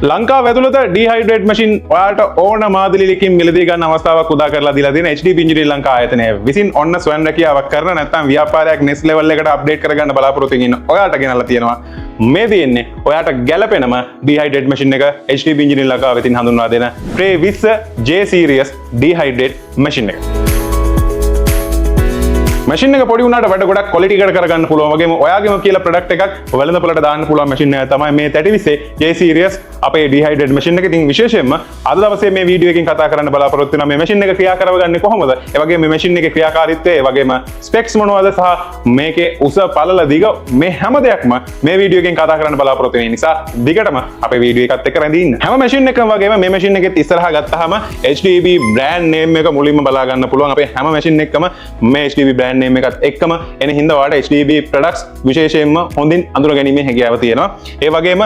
ලංකාව ඇතුළත ඩීහයිඩ්‍රේට් මැෂින් ඔයාලට ඕන මාදිලියකින් මිලදී ගන්න අවස්ථාවක් උදා කරලා දීලා තියෙන HDB ඉන්ජිනියරින් ලංකා ආයතනය විසින් ඔන්න ස්වයං රැකියාවක් කරන නැත්නම් ව්‍යාපාරයක් නෙක්ස්ට් ලෙවල් එකට අප්ඩේට් කරගන්න බලාපොරොත්තු වෙන ඔයාලට ගෙනල්ලා තියෙනවා මේ තියෙන්නේ ඔයාලට ගැළපෙනම ඩීහයිඩ්‍රේට් මැෂින් එක HDB ඉන්ජිනියරින් ලංකා වෙතින් හඳුන්වා දෙන Tray 20 J series ඩීහයිඩ්‍රේට් මැෂින් එක. මැෂින් එක පොඩි වුණාට වැඩ ගොඩක් ක්වොලිටි එකට කරගන්න පුළුවන් වගේම ඔයාගේම කියලා ප්‍රොඩක්ට් එකක් වෙළඳපොළට දාන්න පුළුවන් මැෂින් එක තමයි මේ 3020 J series අපේ ඩීහයිඩ්‍රේට් මැෂින් එක. ඉතින් විශේෂයෙන්ම අද දවසේ මේ වීඩියෝ එකකින් කතා කරන්න බලාපොරොත්තු වෙනවා මේ මැෂින් එක ක්‍රියා කරවගන්නේ කොහොමද? ඒ වගේම මේ මැෂින් එකේ ක්‍රියාකාරීත්වය, ඒ වගේම ස්පෙක්ස් මොනවද සහ මේකේ උස පළල දිග මේ හැම දෙයක්ම මේ වීඩියෝ එකකින් කතා කරන්න බලාපොරොත්තු වෙන නිසා දිගටම අපේ වීඩියෝ එකත් එක්ක රැඳී ඉන්න. හැම මැෂින් එකකම වගේම මේ මැෂින් එකෙත් ඉස්සරහා ගත්තාම HDB බ්‍රෑන්ඩ් නේම් එක මුලින්ම බලා ගන්න පුළුවන්. අපේ හැම මැෂින් එකකම මේ HDB බ්‍රෑන්ඩ් නේම් එකත් එක්කම එන හින්දා ඔයාලට HDB products විශේෂයෙන්ම හොඳින් අඳුර ගැනීමේ හැකියාව තියෙනවා. ඒ වගේම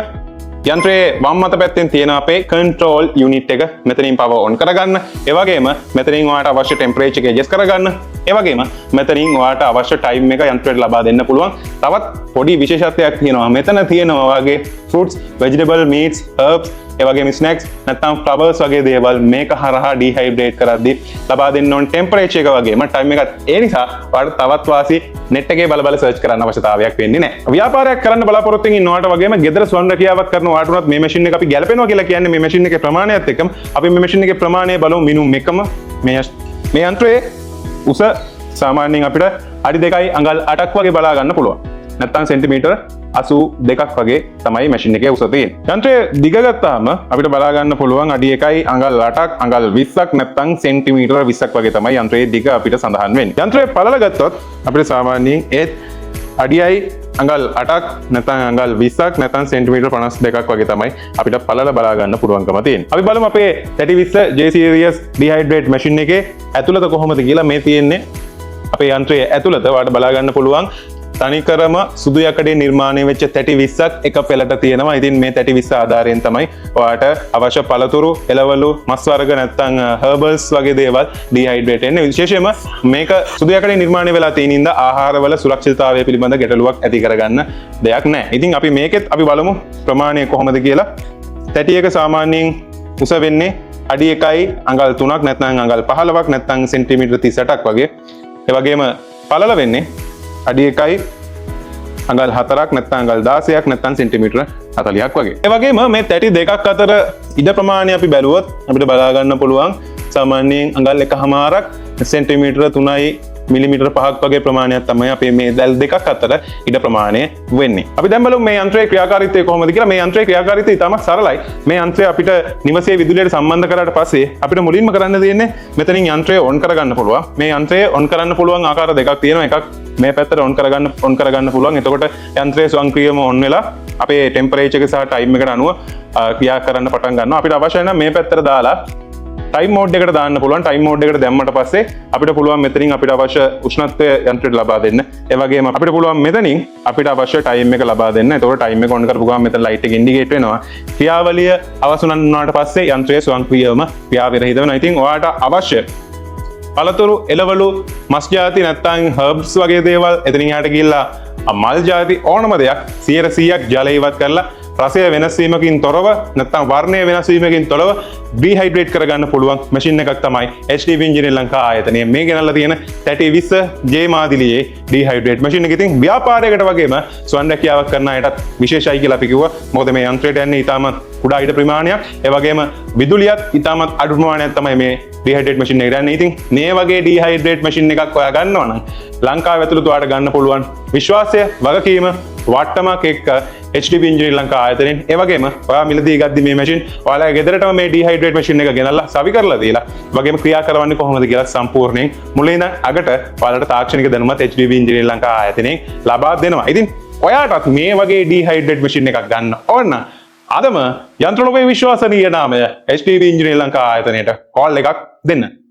යන්ත්‍රයේ වම් අත පැත්තෙන් තියෙන අපේ control unit එක මෙතනින් power on කරගන්න. ඒ වගේම මෙතනින් ඔයාලට අවශ්‍ය temperature එක adjust කරගන්න. ඒ වගේම මෙතනින් ඔයාලට අවශ්‍ය time එක යන්ත්‍රයට ලබා දෙන්න පුළුවන්. තවත් පොඩි විශේෂත්වයක් තියෙනවා. මෙතන තියෙනවා වගේ fruits, vegetable, meats, herbs, ඒ වගේම snacks නැත්නම් flowers වගේ දේවල් මේක හරහා ඩීහයිඩ්‍රේට් කරද්දී ලබා දෙන්න ඕන ටෙම්පරේචර් එක වගේම ටයිම් එකත් ඒ නිසා ඔයාලට තවත් වාසි net එකේ බල සර්ච් කරන්න අවශ්‍යතාවයක් වෙන්නේ නැහැ. ව්‍යාපාරයක් කරන්න බලාපොරොත්තු වෙන ඉන්නවට වගේම ගෙදර ස්වයං රැකියාවක් කරන ඔයාලට උනත් මේ මැෂින් එක අපි ගැලපෙනවා කියලා කියන්නේ මේ මැෂින් එකේ ප්‍රමාණයත් එක්කම අපි මේ මැෂින් එකේ ප්‍රමාණය බලමු මිනුම් එකම මේ යන්ත්‍රයේ උස සාමාන්‍යයෙන් අපිට අඩි 2යි අඟල් 8ක් වගේ බලා ගන්න පුළුවන්. නැත්නම් සෙන්ටිමීටර් 82ක් වගේ තමයි මැෂින් එකේ උස තියෙන්නේ. යන්ත්‍රය දිග ගත්තාම අපිට බලා ගන්න පුළුවන් අඩි 1යි අඟල් 8ක් අඟල් 20ක් නැත්නම් සෙන්ටිමීටර් 20ක් වගේ තමයි යන්ත්‍රයේ දිග අපිට සඳහන් වෙන්නේ. යන්ත්‍රයේ පළල ගත්තොත් අපිට සාමාන්‍යයෙන් ඒත් අඩියයි අඟල් 8ක් නැත්නම් අඟල් 20ක් නැත්නම් සෙන්ටිමීටර් 52ක් වගේ තමයි අපිට පළල බලා ගන්න පුළුවන්කම තියෙන්නේ. අපි බලමු අපේ 3020 J series ඩීහයිඩ්‍රේට් මැෂින් එකේ ඇතුළත කොහොමද කියලා. මේ තියෙන්නේ අපේ යන්ත්‍රයේ ඇතුළත ඔයාලට බලා ගන්න පුළුවන් තනිකරම සුදු යකඩේ නිර්මාණය වෙච්ච 3020ක් එක පෙළට තියෙනවා. ඉතින් මේ 3020 ආධාරයෙන් තමයි ඔයාලට අවශ්‍ය පළතුරු, එළවලු, මස් වර්ග නැත්නම් හර්බල්ස් වගේ දේවල් ඩීහයිඩ්‍රේට් වෙන්නේ. විශේෂයෙන්ම මේක සුදු යකඩේ නිර්මාණය වෙලා තියෙන ඉඳ ආහාරවල සුරක්ෂිතතාවය පිළිබඳ ගැටලුවක් ඇති කරගන්න දෙයක් නැහැ. ඉතින් අපි මේකෙත් අපි බලමු ප්‍රමාණය කොහොමද කියලා. 30 එක සාමාන්‍යයෙන් උස වෙන්නේ අඩි 1යි අඟල් 3ක් නැත්නම් අඟල් 15ක් නැත්නම් සෙන්ටිමීටර් 38ක් වගේ. ඒ වගේම පළල වෙන්නේ අඩි 1යි අඟල් 4ක් නැත්නම් අඟල් 16ක් නැත්නම් සෙන්ටිමීටර් 40ක් වගේ. ඒ වගේම මේ 32ක් අතර ඉඩ ප්‍රමාණය අපි බැලුවොත් අපිට බලා ගන්න පුළුවන් සාමාන්‍යයෙන් අඟල් 1.5ක් සෙන්ටිමීටර් 3යි මිලිමීටර් 5ක් වගේ ප්‍රමාණයක් තමයි අපේ මේ දැල් දෙකක් අතර ඉඩ ප්‍රමාණය වෙන්නේ. අපි දැන් බලමු මේ යන්ත්‍රයේ ක්‍රියාකාරීත්වය කොහොමද කියලා. මේ යන්ත්‍රයේ ක්‍රියාකාරීත්වය ඉතාමත් සරලයි. මේ යන්ත්‍රය අපිට නිවසේ විදුලියට සම්බන්ධ කරාට පස්සේ අපිට මුලින්ම කරන්න තියෙන්නේ මෙතනින් යන්ත්‍රය ඔන් කරගන්න පුළුවන්. මේ යන්ත්‍රය ඔන් කරන්න පුළුවන් ආකාර දෙකක් තියෙනවා. එකක් මේ පැත්තට ඔන් කරගන්න පුළුවන්. එතකොට යන්ත්‍රය ස්වයංක්‍රීයව ඔන් වෙලා අපේ ටෙම්පරේචර් එක සහ ටයිම් එකට අනුව ක්‍රියා කරන්න පටන් ගන්නවා. අපිට අවශ්‍ය නම් මේ පැත්තට දාලා ටයිම් මෝඩ් එකට දාන්න පුළුවන්. ටයිම් මෝඩ් එකට දැම්මට පස්සේ අපිට පුළුවන් මෙතනින් අපිට අවශ්‍ය උෂ්ණත්වය යන්ත්‍රයට ලබා දෙන්න. ඒ වගේම අපිට පුළුවන් මෙතනින් අපිට අවශ්‍ය ටයිම් එක ලබා දෙන්න. එතකොට ටයිම් එක ඔන් කරපු ගමන් මෙතන ලයිට් එක ඉන්ඩිකේට් වෙනවා. ක්‍රියාවලිය අවසන් වුණාට පස්සේ යන්ත්‍රය ස්වයංක්‍රීයවම ක්‍රියාවිරහිත වෙනවා. ඉතින් ඔයාලට අවශ්‍ය පළතුරු, එළවලු, මස් ಜಾති නැත්නම් හර්බ්ස් වගේ දේවල් එතනින් එහාට ගිහිල්ලා මල් ಜಾති ඕනම දෙයක් 100%ක් ජලය ඉවත් කරලා රසය වෙනස් වීමකින් තොරව නැත්නම් වර්ණය වෙනස් වීමකින් තොරව ඩීහයිඩ්‍රේට් කරගන්න පුළුවන් මැෂින් එකක් තමයි HDB ඉන්ජිනියරින් ලංකා ආයතනය මේ ගෙනල්ලා තියෙන 3020 J මාදිලියේ ඩීහයිඩ්‍රේට් මැෂින් එක. ඉතින් ව්‍යාපාරයකට වගේම ස්වයං රැකියාවක් කරන අයටත් විශේෂයි කියලා අපි කිව්වා. මොකද මේ යන්ත්‍රයට යන්නේ ඉතාමත් කුඩා ඉඩ ප්‍රමාණයක්. ඒ වගේම විදුලියත් ඉතාමත් අඩු ප්‍රමාණයක් තමයි මේ ඩීහයිඩ්‍රේට් මැෂින් එකට යන්නේ. ඉතින් මේ වගේ ඩීහයිඩ්‍රේට් මැෂින් එකක් ඔයා ගන්නවා නම් ලංකාව ඇතුළත ඔයාලට ගන්න පුළුවන් විශ්වාසය, වගකීම, වට්ටමක් එක්ක HDB ඉන්ජිනියරින් ලංකා ආයතනයෙන්. ඒ වගේම ඔයා මිලදී ගද්දි මේ මැෂින් ඔයාලගේ ගෙදරටම මේ ඩීහයිඩ්‍රේට් මැෂින් එක ගෙනල්ලා සවි කරලා දීලා වගේම ක්‍රියා කරවන්නේ කොහොමද කියලා සම්පූර්ණයෙන් මුලින් ඉඳන් අගට ඔයාලට තාක්ෂණික දැනුමත් HDB ඉන්ජිනියරින් ලංකා ආයතනයෙන් ලබා දෙනවා. ඉතින් ඔයාටත් මේ වගේ ඩීහයිඩ්‍රේට් මැෂින් එකක් ගන්න ඕන අදම යන්ත්‍ර ලෝකයේ විශ්වසනීය නාමය HDB ඉන්ජිනියරින් ලංකා ආයතනයට කෝල් එකක් දෙන්න.